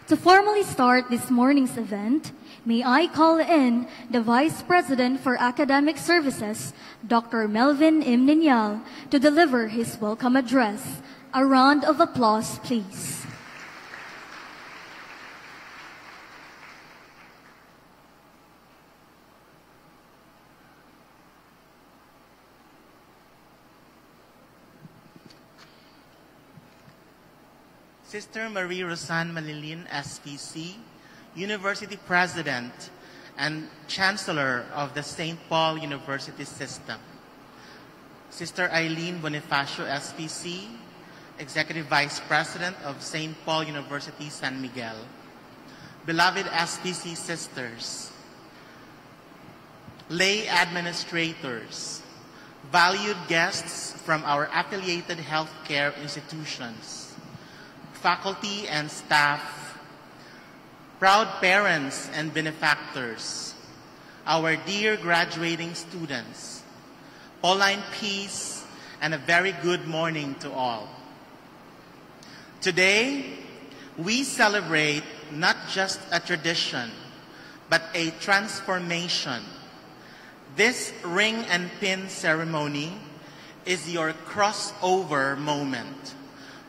To formally start this morning's event, may I call in the Vice President for Academic Services, Dr. Melvin M. Ninyal, to deliver his welcome address. A round of applause, please. Sister Marie Rosan Malilin, SPC, University President and Chancellor of the St. Paul University System. Sister Eileen Bonifacio, SPC, Executive Vice President of St. Paul University, San Miguel. Beloved SPC sisters, lay administrators, valued guests from our affiliated healthcare institutions, faculty and staff, proud parents and benefactors, our dear graduating students, Pauline peace, and a very good morning to all. Today, we celebrate not just a tradition, but a transformation. This ring and pin ceremony is your crossover moment.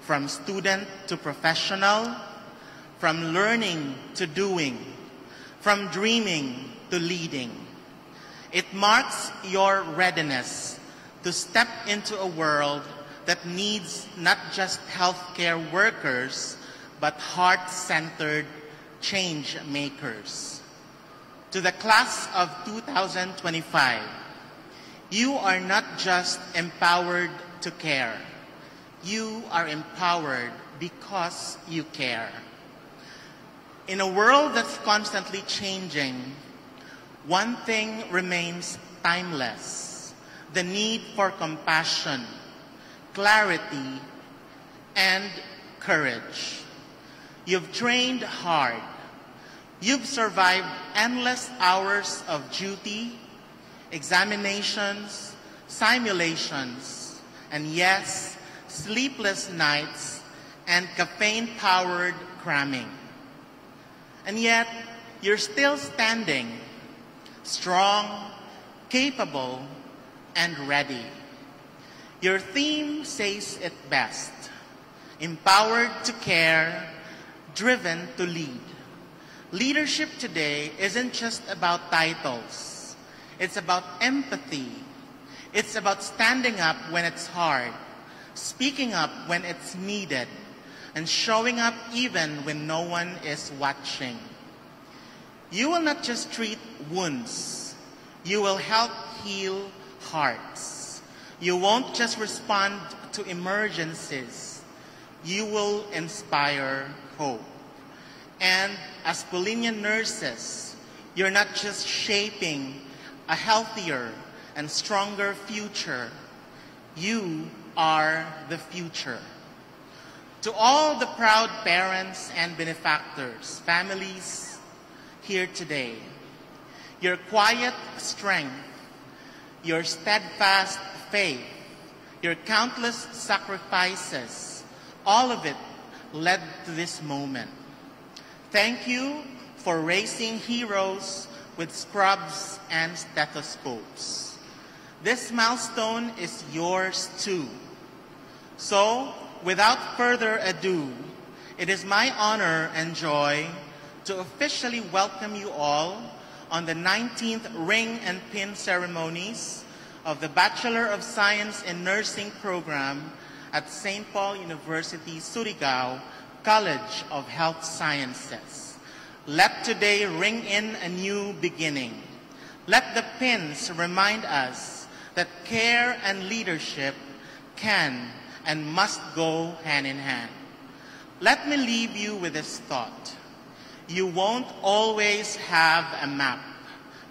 From student to professional, from learning to doing, from dreaming to leading. It marks your readiness to step into a world that needs not just healthcare workers, but heart-centered change makers. To the class of 2025, you are not just empowered to care. You are empowered because you care. In a world that's constantly changing, one thing remains timeless: the need for compassion, clarity, and courage. You've trained hard. You've survived endless hours of duty, examinations, simulations, and yes, sleepless nights, and caffeine-powered cramming. And yet, you're still standing, strong, capable, and ready. Your theme says it best: empowered to care, driven to lead. Leadership today isn't just about titles. It's about empathy. It's about standing up when it's hard, speaking up when it's needed, and showing up even when no one is watching. You will not just treat wounds. You will help heal hearts. You won't just respond to emergencies. You will inspire hope. And as Paulinian nurses, you're not just shaping a healthier and stronger future. You are the future. To all the proud parents and benefactors, families here today, your quiet strength, your steadfast faith, your countless sacrifices, all of it led to this moment. Thank you for raising heroes with scrubs and stethoscopes. This milestone is yours too. So, without further ado, it is my honor and joy to officially welcome you all on the 19th Ring and Pin ceremonies of the Bachelor of Science in Nursing program at St. Paul University, Surigao College of Health Sciences. Let today ring in a new beginning. Let the pins remind us that care and leadership can and must go hand in hand. Let me leave you with this thought. You won't always have a map,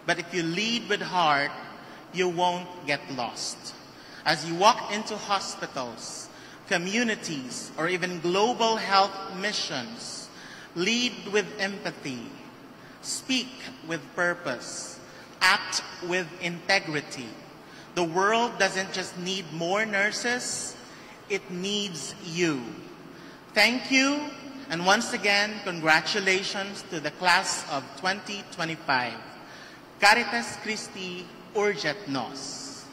but if you lead with heart, you won't get lost. As you walk into hospitals, communities, or even global health missions, lead with empathy, speak with purpose, act with integrity. The world doesn't just need more nurses, it needs you. Thank you, And once again, congratulations to the class of 2025. Caritas Christi Urget Nos.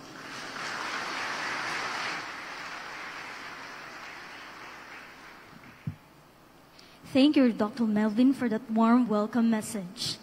Thank you, Dr. Melvin, for that warm welcome message.